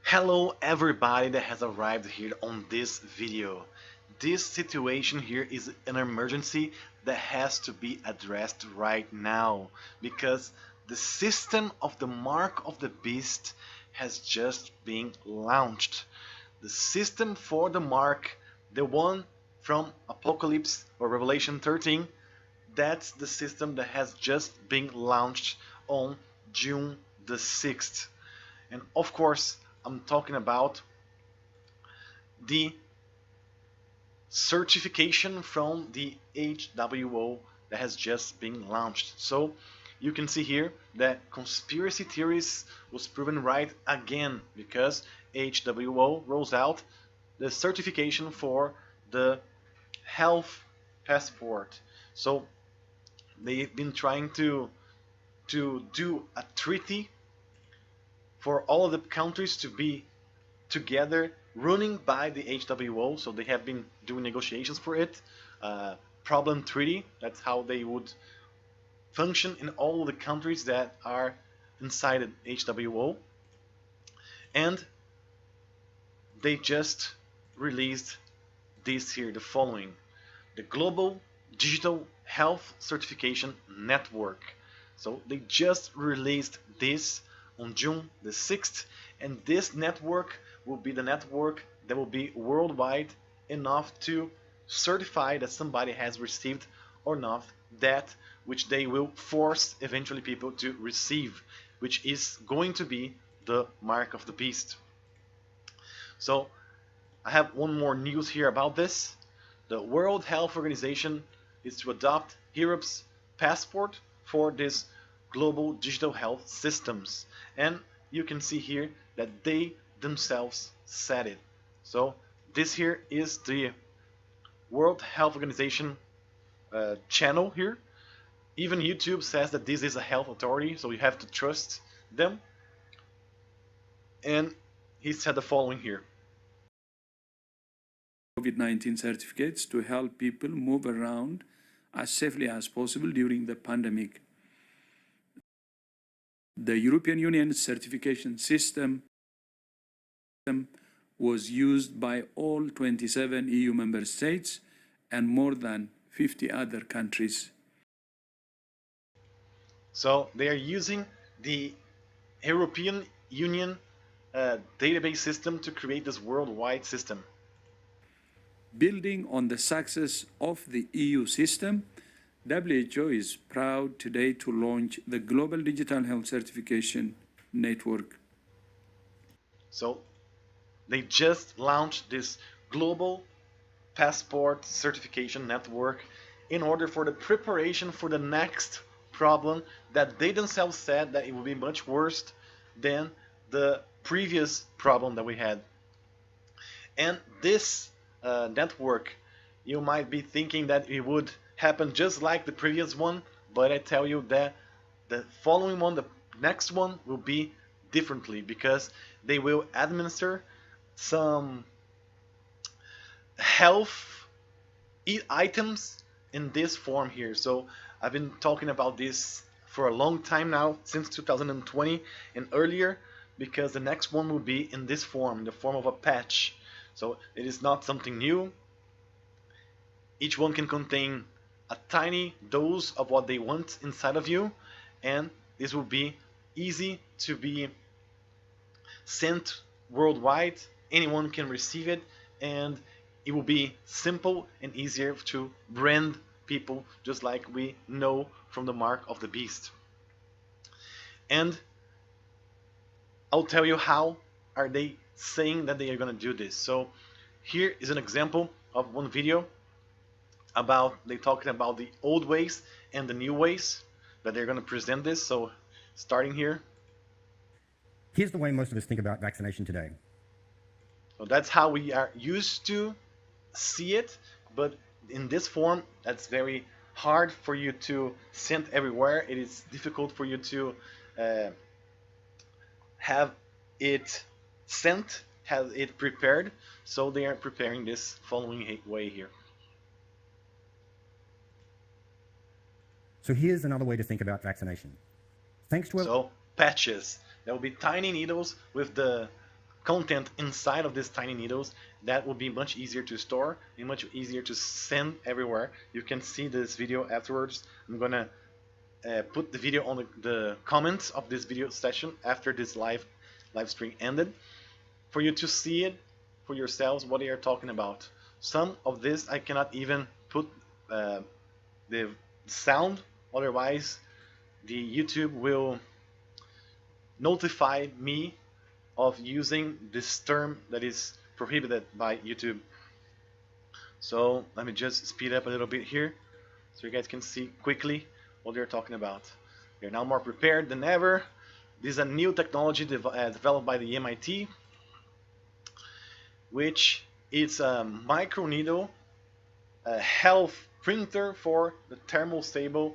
Hello everybody that has arrived here on this video. This situation here is an emergency that has to be addressed right now because the system of the Mark of the Beast has just been launched. The system for the Mark, the one from Apocalypse or Revelation 13, that's the system that has just been launched on June the 6th. And of course, I'm talking about the certification from the HWO that has just been launched. So you can see here that conspiracy theories was proven right again because HWO rolls out the certification for the health passport. So they've been trying to do a treaty for all of the countries to be together running by the HWO, so they have been doing negotiations for it. Problem treaty, that's how they would function in all of the countries that are inside the HWO. And they just released this here, the following: the Global Digital Health Certification Network. So they just released this on June the 6th, and this network will be the network that will be worldwide enough to certify that somebody has received or not that which they will force eventually people to receive, which is going to be the Mark of the Beast. So I have one more news here about this. The World Health Organization is to adopt Europe's passport for this global digital health systems, and you can see here that they themselves said it. So this here is the World Health Organization channel here. Even YouTube says that this is a health authority, so you have to trust them. And he said the following here: COVID-19 certificates to help people move around as safely as possible during the pandemic. The European Union certification system was used by all 27 EU member states and more than 50 other countries. So they are using the European Union database system to create this worldwide system. Building on the success of the EU system, WHO is proud today to launch the Global Digital Health Certification Network. So they just launched this global passport certification network in order for the preparation for the next problem that they themselves said that it would be much worse than the previous problem that we had. And this network, you might be thinking that it would happen just like the previous one, but I tell you that the following one, the next one, will be differently because they will administer some health items in this form here. So I've been talking about this for a long time now, since 2020 and earlier, because the next one will be in this form, in the form of a patch. So it is not something new. Each one can contain a tiny dose of what they want inside of you, and this will be easy to be sent worldwide. Anyone can receive it, and it will be simple and easier to brand people, just like we know from the Mark of the Beast. And I'll tell you how are they saying that they are going to do this. So here is an example of one video about they talking about the old ways and the new ways that they're going to present this. So starting here. Here's the way most of us think about vaccination today. So that's how we are used to see it, but in this form, that's very hard for you to send everywhere. It is difficult for you to have it sent, have it prepared. So they are preparing this following way here. So here's another way to think about vaccination. Thanks to So patches. There will be tiny needles with the content inside of these tiny needles that will be much easier to store and much easier to send everywhere. You can see this video afterwards. I'm gonna put the video on the comments of this video session after this live stream ended, for you to see it for yourselves what they are talking about. Some of this I cannot even put the sound, otherwise the YouTube will notify me of using this term that is prohibited by YouTube. So let me just speed up a little bit here so you guys can see quickly what they're talking about. They're now more prepared than ever. This is a new technology developed by the MIT, which is a microneedle, a health printer for the thermostable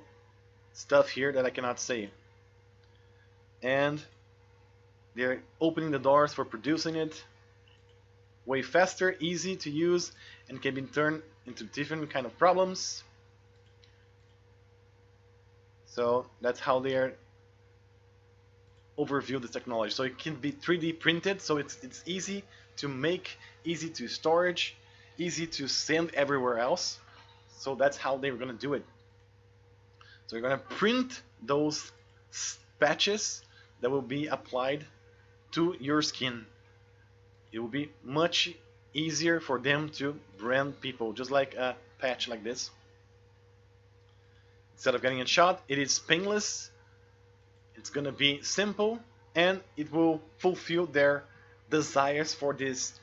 stuff here that I cannot say. And they're opening the doors for producing it way faster, easy to use, and can be turned into different kind of problems. So that's how they are overview this technology. So it can be 3D printed, so it's easy to make, easy to storage, easy to send everywhere else. So that's how they're gonna do it. So you're gonna print those patches that will be applied to your skin. It will be much easier for them to brand people, just like a patch like this. Instead of getting a shot, it is painless, it's gonna be simple, and it will fulfill their desires for this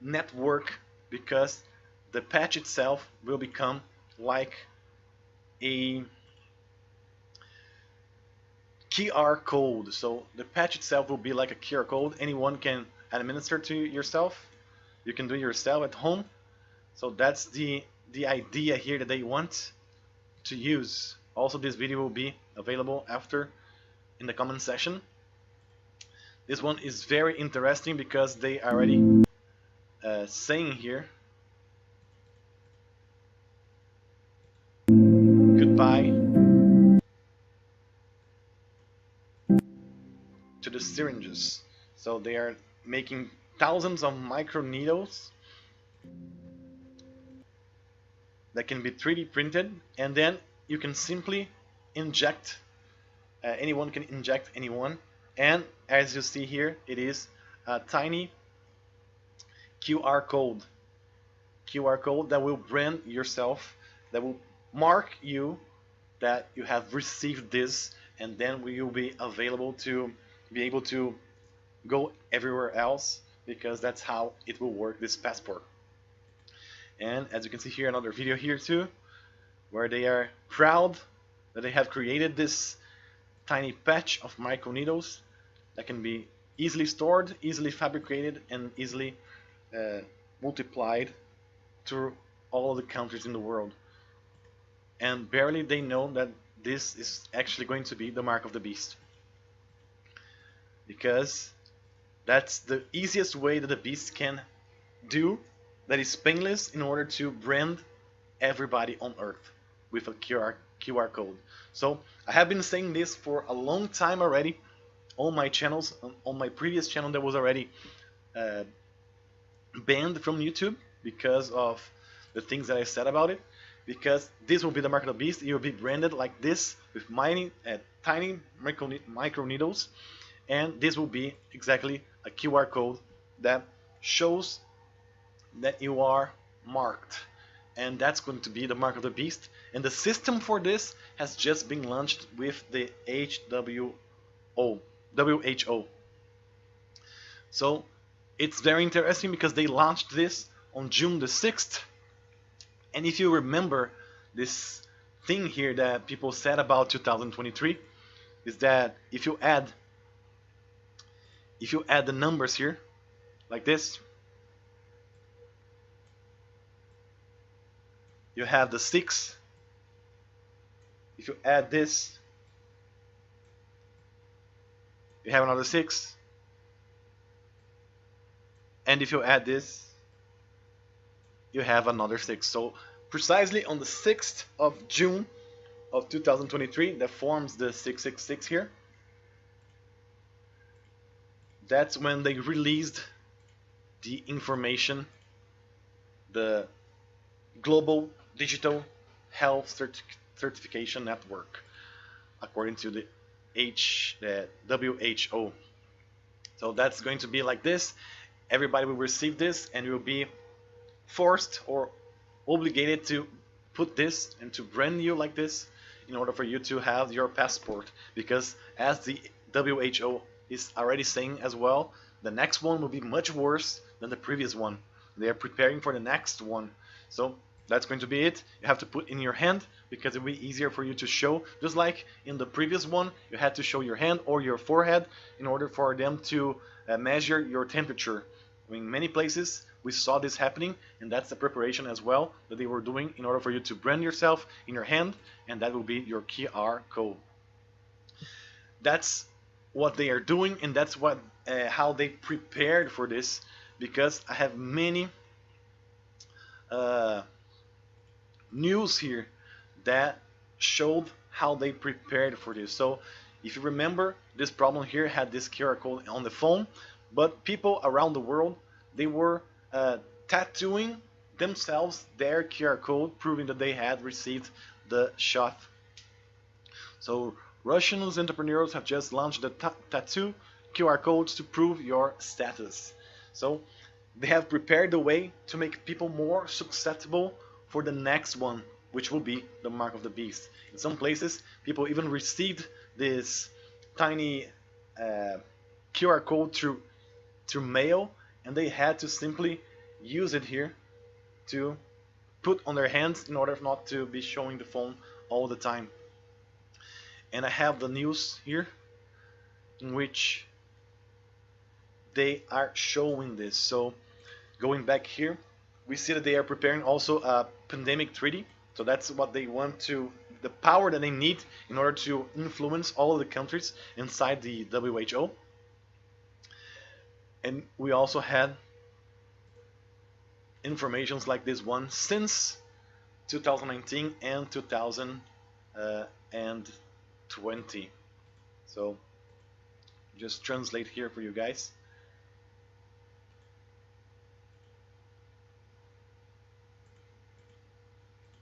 network, because the patch itself will become like a QR code. So the patch itself will be like a QR code. Anyone can administer to yourself. You can do it yourself at home. So that's the idea here that they want to use. Also, this video will be available after in the comment section. This one is very interesting because they are already saying here goodbye to the syringes. So they are making thousands of micro needles that can be 3D printed, and then you can simply inject, anyone can inject anyone, and as you see here, it is a tiny QR code that will brand yourself, that will mark you that you have received this, and then we will be available to be able to go everywhere else, because that's how it will work, this passport. And as you can see here, another video here too, where they are proud that they have created this tiny patch of microneedles that can be easily stored, easily fabricated, and easily multiplied through all of the countries in the world. And barely they know that this is actually going to be the mark of the beast, because that's the easiest way that the beast can do, that is painless, in order to brand everybody on Earth with a QR code. So I have been saying this for a long time already on my channels. On my previous channel that was already banned from YouTube because of the things that I said about it, because this will be the mark of the beast. It will be branded like this with tiny micro needles, and this will be exactly a QR code that shows that you are marked, and that's going to be the mark of the beast. And the system for this has just been launched with the WHO. So it's very interesting because they launched this on June the 6th. And if you remember this thing here that people said about 2023, is that if you add the numbers here like this, you have the 6. If you add this, you have another 6. And if you add this, you have another 6. So precisely on the 6th of June of 2023, that forms the 666 here. That's when they released the information, the Global Digital Health Certification Network, according to the WHO. So that's going to be like this. Everybody will receive this and will be forced or obligated to put this and to brand you like this in order for you to have your passport. Because as the WHO is already saying as well, the next one will be much worse than the previous one. They are preparing for the next one. So that's going to be it. You have to put in your hand because it will be easier for you to show. Just like in the previous one, you had to show your hand or your forehead in order for them to measure your temperature. In many places, we saw this happening, and that's the preparation as well that they were doing in order for you to brand yourself in your hand, and that will be your QR code. That's what they are doing, and that's what how they prepared for this, because I have many news here that showed how they prepared for this. So if you remember, this problem here had this QR code on the phone, but people around the world, they were tattooing themselves their QR code, proving that they had received the shot. So Russian entrepreneurs have just launched the tattoo QR codes to prove your status. So they have prepared the way to make people more susceptible for the next one, which will be the mark of the beast. In some places, people even received this tiny QR code through mail, and they had to simply use it here to put on their hands in order not to be showing the phone all the time. And I have the news here in which they are showing this. So going back here, we see that they are preparing also a pandemic treaty. So that's what they want to, the power that they need in order to influence all of the countries inside the WHO. And we also had informations like this one since 2019 and 2020. So just translate here for you guys.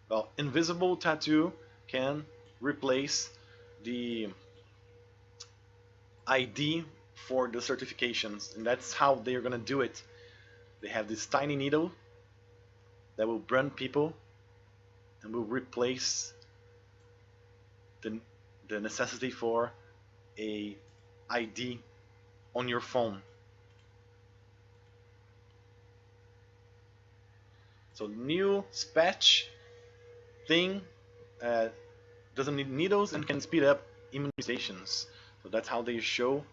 Well, invisible tattoo can replace the ID for the certifications, and that's how they're gonna do it. They have this tiny needle that will brand people and will replace the necessity for a ID on your phone. So new patch thing doesn't need needles and can speed up immunizations. So that's how they show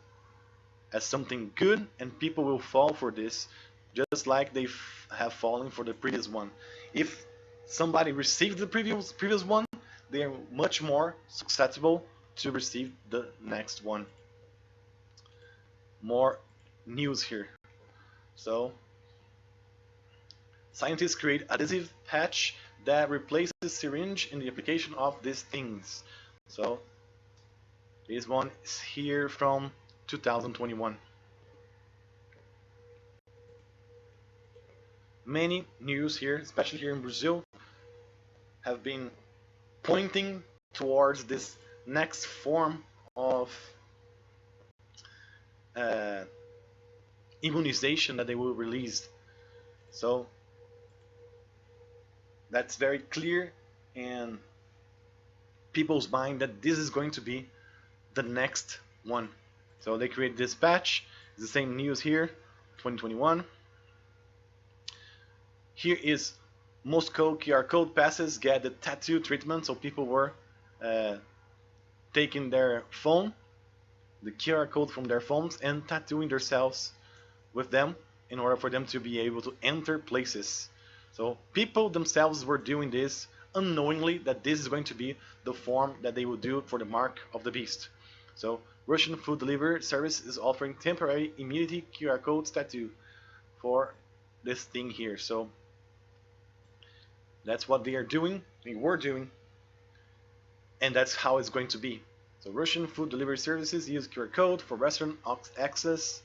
as something good, and people will fall for this just like they have fallen for the previous one. If somebody received the previous one, they are much more susceptible to receive the next one. More news here. So scientists create adhesive patch that replaces syringe in the application of these things. So this one is here from 2021. Many news here, especially here in Brazil, have been pointing towards this next form of immunization that they will release. So that's very clear in people's mind that this is going to be the next one. So they create this patch. It's the same news here, 2021. Here is Moscow QR code passes get the tattoo treatment. So people were taking their phone, the QR code from their phones, and tattooing themselves with them in order for them to be able to enter places. So people themselves were doing this unknowingly, that this is going to be the form that they will do for the mark of the beast. So Russian food delivery service is offering temporary immunity QR codes tattoo for this thing here. So that's what they are doing, they were doing, and that's how it's going to be. So Russian food delivery services use QR code for restaurant access.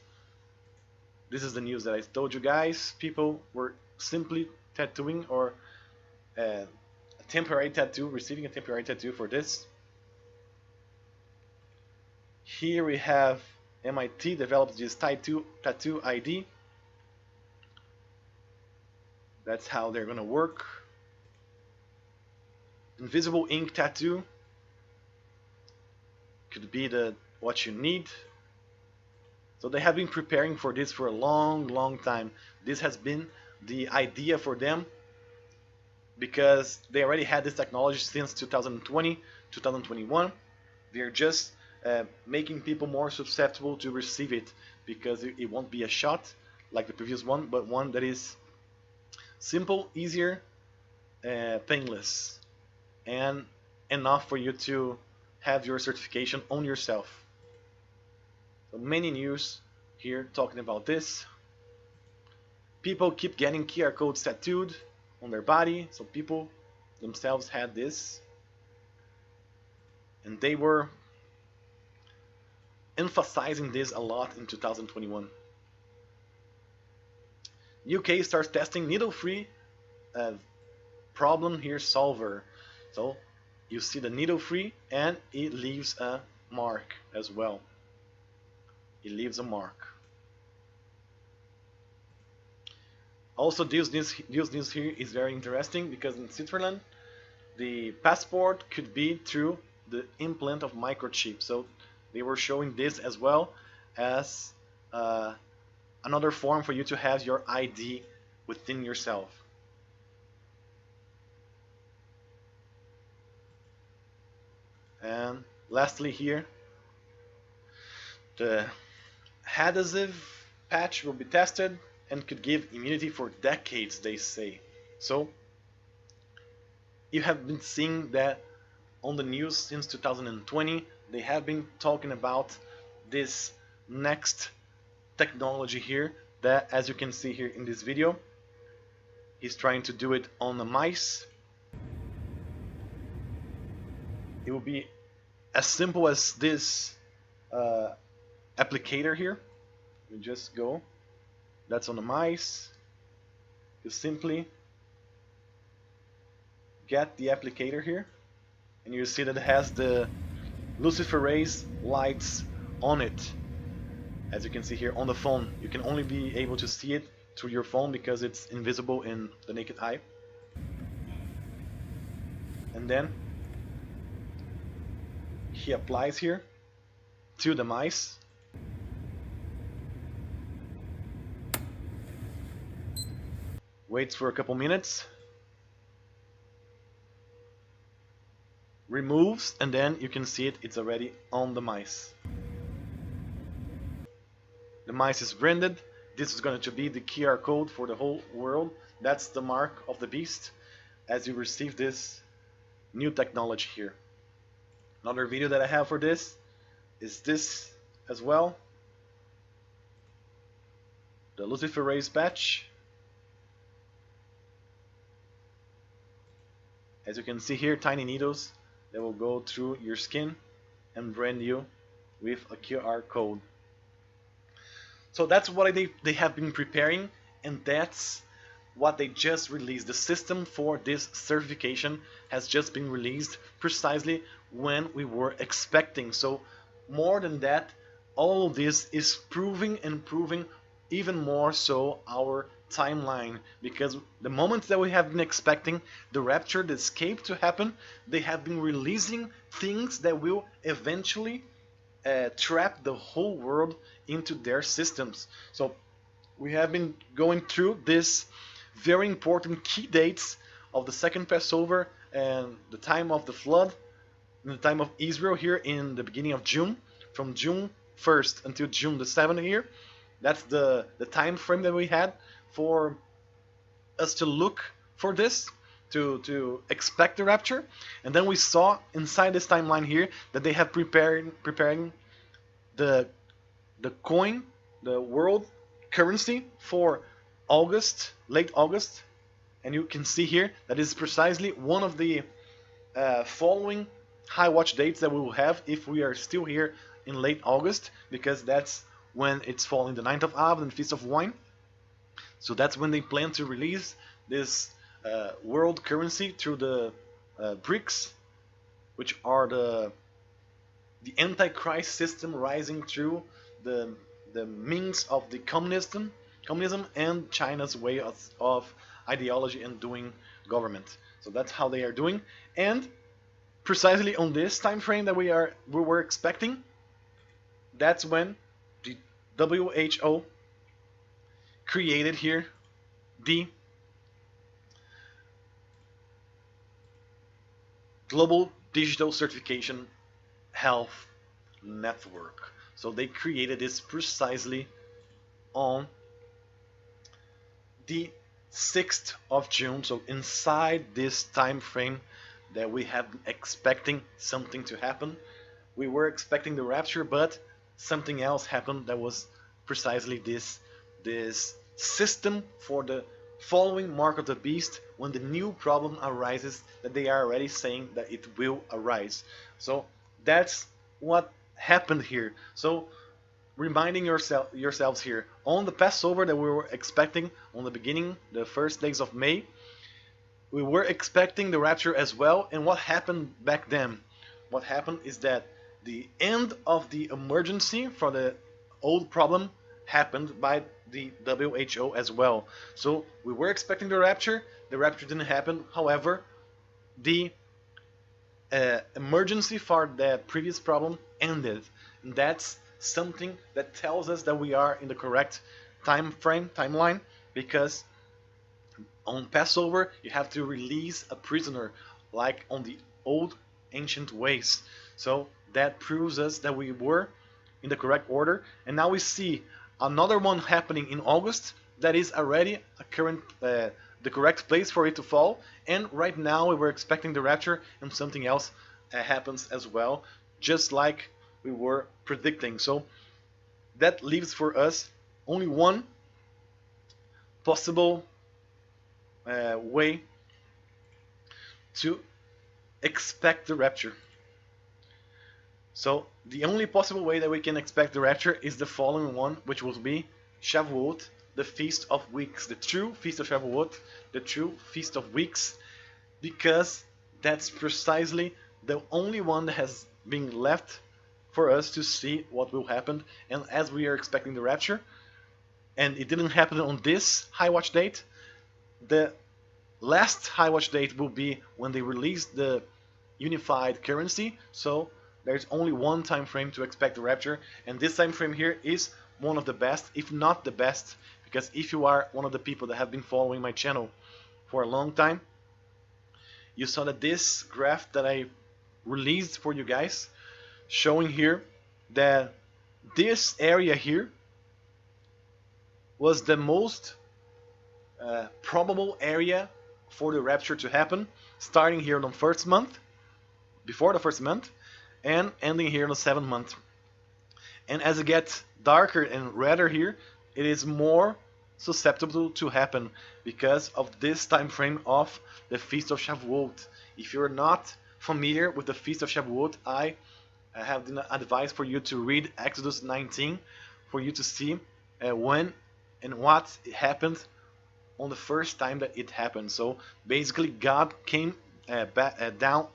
This is the news that I told you guys. People were simply tattooing or a temporary tattoo, receiving a temporary tattoo for this. Here we have MIT developed this tattoo ID. That's how they're gonna work. Invisible ink tattoo could be what you need. So they have been preparing for this for a long time. This has been the idea for them because they already had this technology since 2020, 2021. They're just making people more susceptible to receive it because it won't be a shot like the previous one, but one that is simple, easier, painless, and enough for you to have your certification on yourself. So many news here talking about this. People keep getting QR codes tattooed on their body, so people themselves had this, and they were emphasizing this a lot in 2021. UK starts testing needle-free problem here solver. So you see the needle-free and it leaves a mark as well. It leaves a mark. Also, this news here is very interesting because in Switzerland, the passport could be through the implant of microchip. So they were showing this as well as another form for you to have your ID within yourself. And lastly here, the adhesive patch will be tested and could give immunity for decades, they say. So you have been seeing that on the news since 2020. They have been talking about this next technology here that, as you can see here in this video, he's trying to do it on the mice. It will be as simple as this applicator here. You just go, that's on the mice. You simply get the applicator here, and you see that it has the luciferase lights on it. As you can see here on the phone, you can only be able to see it through your phone because it's invisible in the naked eye. And then he applies here to the mice. Waits for a couple minutes. Removes, and then you can see it's already on the mice. The mice is branded. This is going to be the QR code for the whole world. That's the mark of the beast as you receive this new technology here. Another video that I have for this is this as well. The luciferase patch. As you can see here, tiny needles that will go through your skin and brand you with a QR code. So that's what they have been preparing, and that's what they just released. The system for this certification has just been released precisely when we were expecting. So more than that, all of this is proving even more so our timeline, because the moments that we have been expecting the rapture, the escape to happen, they have been releasing things that will eventually trap the whole world into their systems. So we have been going through this very important key dates of the second Passover and the time of the flood and the time of Israel here in the beginning of June, from June 1st until June the 7th here. That's the time frame that we had for us to look for this, to expect the rapture. And then we saw inside this timeline here that they have preparing the coin, the world currency for August, late August. And you can see here that is precisely one of the following high watch dates that we will have if we are still here in late August, because that's when it's falling the 9th of Av and Feast of Wine. So that's when they plan to release this world currency through the BRICS, which are the antichrist system rising through the means of the communism and China's way of ideology and doing government. So that's how they are doing, and precisely on this time frame that we were expecting, that's when the WHO created here the Global Digital Certification Health Network. So they created this precisely on the 6th of June, so inside this time frame that we have been expecting something to happen. We were expecting the rapture, but something else happened that was precisely this system for the following mark of the beast when the new problem arises that they are already saying that it will arise. So that's what happened here. So reminding yourselves here, on the Passover that we were expecting on the beginning, the first days of May, we were expecting the rapture as well. And what happened back then? What happened is that the end of the emergency for the old problem happened by the WHO as well. So we were expecting the rapture didn't happen. However, the emergency for the previous problem ended. And that's something that tells us that we are in the correct timeline, because on Passover you have to release a prisoner like on the old ancient ways. So that proves us that we were in the correct order. And now we see another one happening in August that is already the correct place for it to fall. And right now we were expecting the rapture, and something else happens as well, just like we were predicting. So that leaves for us only one possible way to expect the rapture. So the only possible way that we can expect the rapture is the following one, which will be Shavuot, the Feast of Weeks, the true Feast of Shavuot, the true Feast of Weeks, because that's precisely the only one that has been left for us to see what will happen. And as we are expecting the rapture, and it didn't happen on this high watch date, the last high watch date will be when they release the unified currency. So there's only one time frame to expect the rapture, and this time frame here is one of the best, if not the best, because if you are one of the people that have been following my channel for a long time, you saw that this graph that I released for you guys, showing here that this area here was the most probable area for the rapture to happen, starting here on the first month, before the first month, and ending here in the 7th month. And as it gets darker and redder here, it is more susceptible to happen because of this time frame of the Feast of Shavuot. If you're not familiar with the Feast of Shavuot, I have the advice for you to read Exodus 19 for you to see when and what happened on the first time that it happened. So basically God came down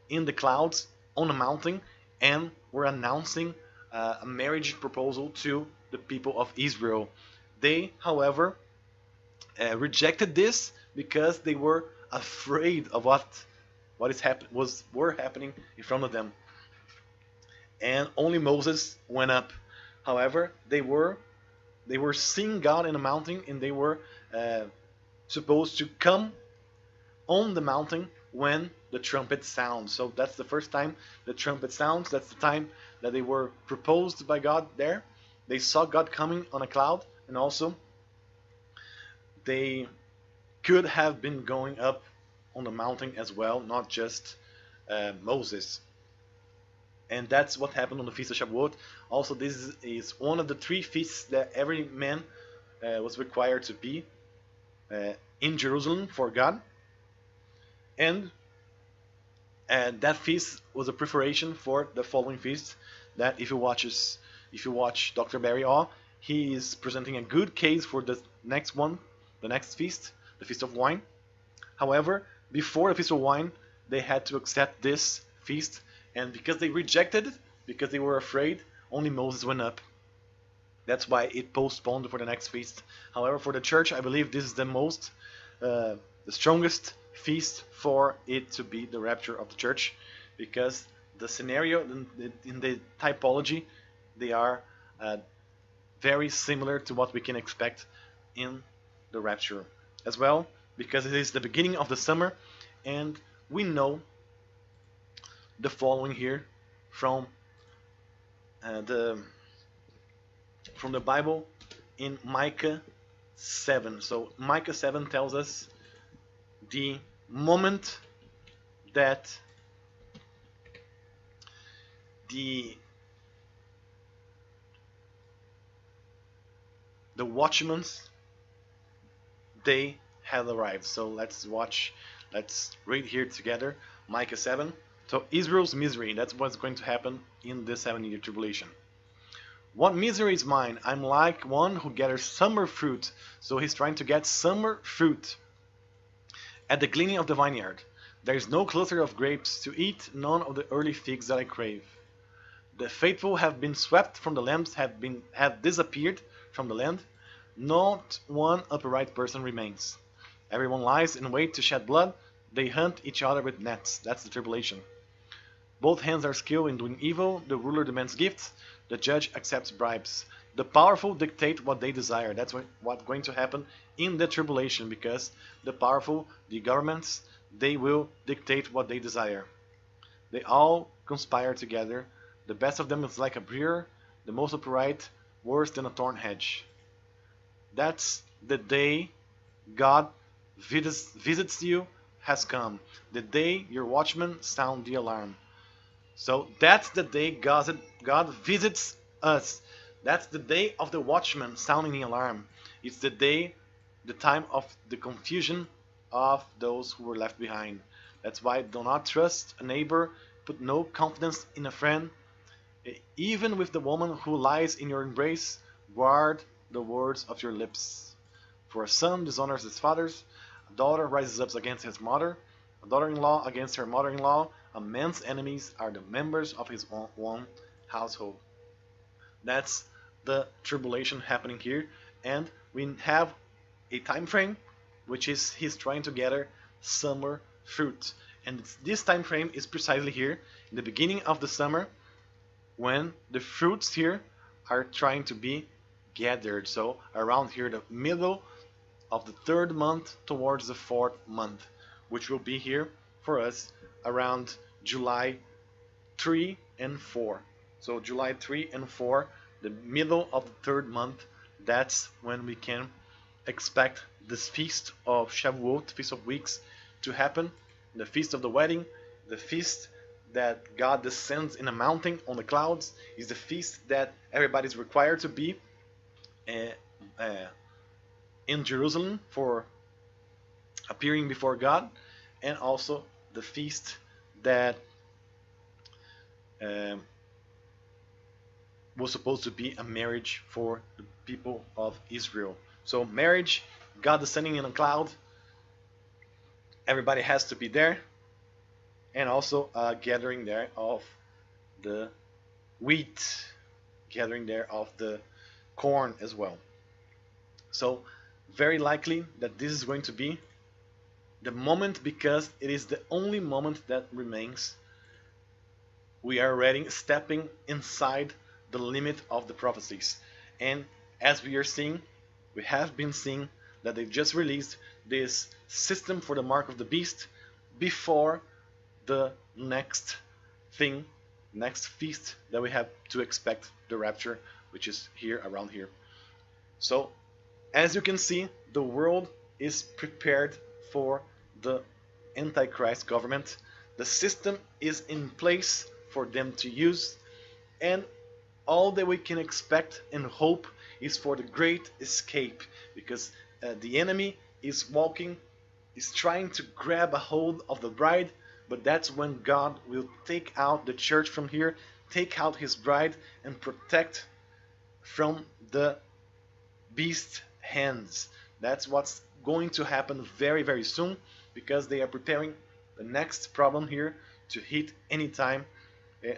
in the clouds on a mountain and were announcing a marriage proposal to the people of Israel. They, however, rejected this because they were afraid of what were happening in front of them. And only Moses went up. However, they were seeing God in a mountain, and they were supposed to come on the mountain when the trumpet sounds. So that's the first time the trumpet sounds. That's the time that they were proposed by God there. They saw God coming on a cloud, and also they could have been going up on the mountain as well, not just Moses. And that's what happened on the Feast of Shavuot. Also, this is one of the 3 feasts that every man was required to be in Jerusalem for God. And that feast was a preparation for the following feast that if you if you watch Dr. Barry Aw, he is presenting a good case for the next one, the next feast, the Feast of Wine. However, before the Feast of Wine, they had to accept this feast, and because they rejected it, because they were afraid, only Moses went up. That's why it postponed for the next feast. However, for the church, I believe this is the strongest feast for it to be the rapture of the church, because the scenario in the typology, they are very similar to what we can expect in the rapture as well, because it is the beginning of the summer, and we know the following here from the Bible in Micah 7. So Micah 7 tells us the moment that the watchmen, they have arrived. So let's read here together Micah 7. So Israel's misery, that's what's going to happen in this 7-year tribulation. What misery is mine? I'm like one who gathers summer fruit. So he's trying to get summer fruit at the gleaning of the vineyard. There is no cluster of grapes to eat, none of the early figs that I crave. The faithful have been swept from the land, have disappeared from the land. Not one upright person remains. Everyone lies in wait to shed blood. They hunt each other with nets. That's the tribulation. Both hands are skilled in doing evil. The ruler demands gifts. The judge accepts bribes. The powerful dictate what they desire. That's what's going to happen in the tribulation, because the powerful, the governments, they will dictate what they desire. They all conspire together. The best of them is like a briar, the most upright, worse than a thorn hedge. That's the day God visits you has come. The day your watchmen sound the alarm. So that's the day God visits us. That's the day of the watchman sounding the alarm. It's the day, the time of the confusion of those who were left behind. That's why do not trust a neighbor, put no confidence in a friend. Even with the woman who lies in your embrace, guard the words of your lips. For a son dishonors his father, a daughter rises up against his mother, a daughter-in-law against her mother-in-law. A man's enemies are the members of his own household. That's the tribulation happening here, and we have a time frame, which is he's trying to gather summer fruit, and this time frame is precisely here in the beginning of the summer, when the fruits here are trying to be gathered. So around here, the middle of the 3rd month towards the 4th month, which will be here for us around July 3 and 4. So July 3 and 4, the middle of the 3rd month, that's when we can expect this feast of Shavuot, Feast of Weeks, to happen. The feast of the wedding, the feast that God descends in a mountain on the clouds, is the feast that everybody's required to be in Jerusalem for appearing before God, and also the feast that was supposed to be a marriage for the people of Israel. So marriage, God descending in a cloud, everybody has to be there, and also a gathering there of the wheat, gathering there of the corn as well. So very likely that this is going to be the moment, because it is the only moment that remains. We are already stepping inside the limit of the prophecies, and as we are seeing, we have been seeing that they just released this system for the mark of the beast before the next thing, next feast that we have to expect, the rapture, which is here, around here. So as you can see, the world is prepared for the Antichrist government. The system is in place for them to use, and all that we can expect and hope is for the great escape, because the enemy is trying to grab a hold of the bride, but that's when God will take out the church from here, take out his bride, and protect from the beast hands. That's what's going to happen very, very soon, because they are preparing the next problem here to hit anytime.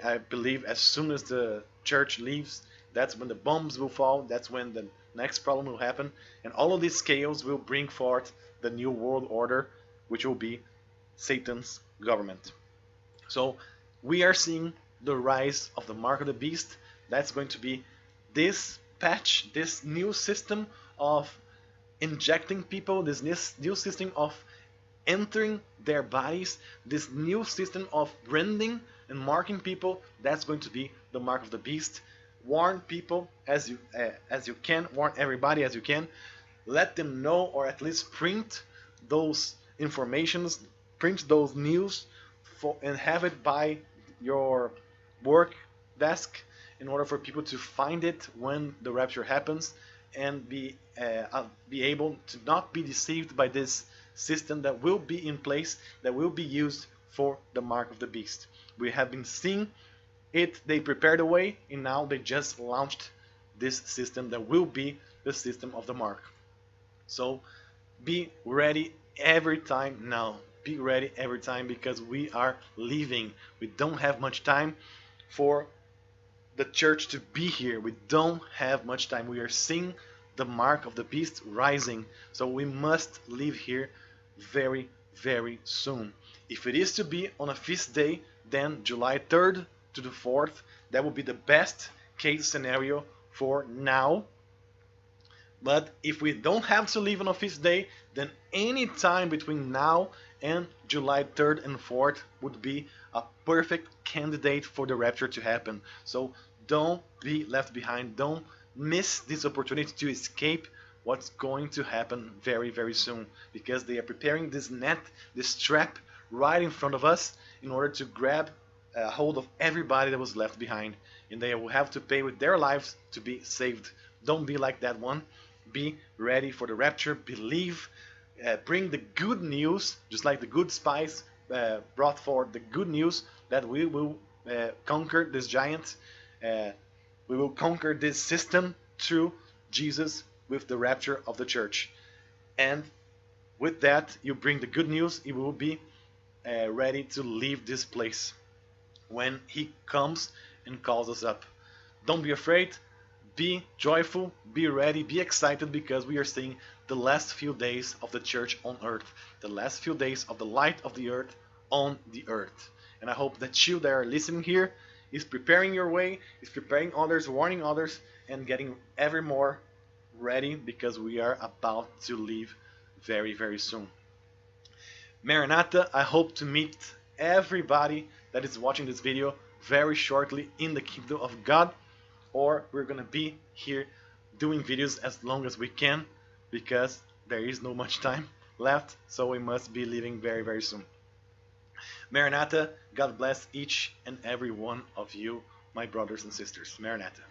I believe as soon as the church leaves, that's when the bombs will fall, that's when the next problem will happen, and all of these chaos will bring forth the new world order, which will be Satan's government. So we are seeing the rise of the mark of the beast. That's going to be this patch, this new system of injecting people, this new system of entering their bodies, this new system of branding and marking people. That's going to be the mark of the beast. Warn people as you can, warn everybody as you can. Let them know, or at least print those informations, print those news, and have it by your work desk in order for people to find it when the rapture happens, and be able to not be deceived by this system that will be in place, that will be used for the mark of the beast. We have been seeing it. They prepared a way, and now they just launched this system that will be the system of the mark. So be ready every time now. Be ready every time, because we are leaving. We don't have much time for the church to be here. We don't have much time. We are seeing the mark of the beast rising, so we must leave here very, very soon. If it is to be on a feast day, then July 3rd to the 4th, that would be the best case scenario for now. But if we don't have to leave on a feast day, then any time between now and July 3rd and 4th would be a perfect candidate for the rapture to happen. So don't be left behind. Don't miss this opportunity to escape what's going to happen very, very soon, because they are preparing this net, this trap right in front of us in order to grab a hold of everybody that was left behind, and they will have to pay with their lives to be saved. Don't be like that one. Be ready for the rapture. Believe. Bring the good news, just like the good spies brought forth the good news that we will conquer this giant. We will conquer this system through Jesus with the rapture of the church. And with that, you bring the good news. It will be ready to leave this place when he comes and calls us up. Don't be afraid. Be joyful, be ready, be excited, because we are seeing the last few days of the church on earth, the last few days of the light of the earth on the earth. And I hope that you that are listening here is preparing your way, is preparing others, warning others, and getting ever more ready, because we are about to leave very, very soon. Maranatha, I hope to meet everybody that is watching this video very shortly in the kingdom of God. Or we're gonna be here doing videos as long as we can, because there is no much time left, so we must be leaving very, very soon. Maranatha, God bless each and every one of you, my brothers and sisters. Maranatha.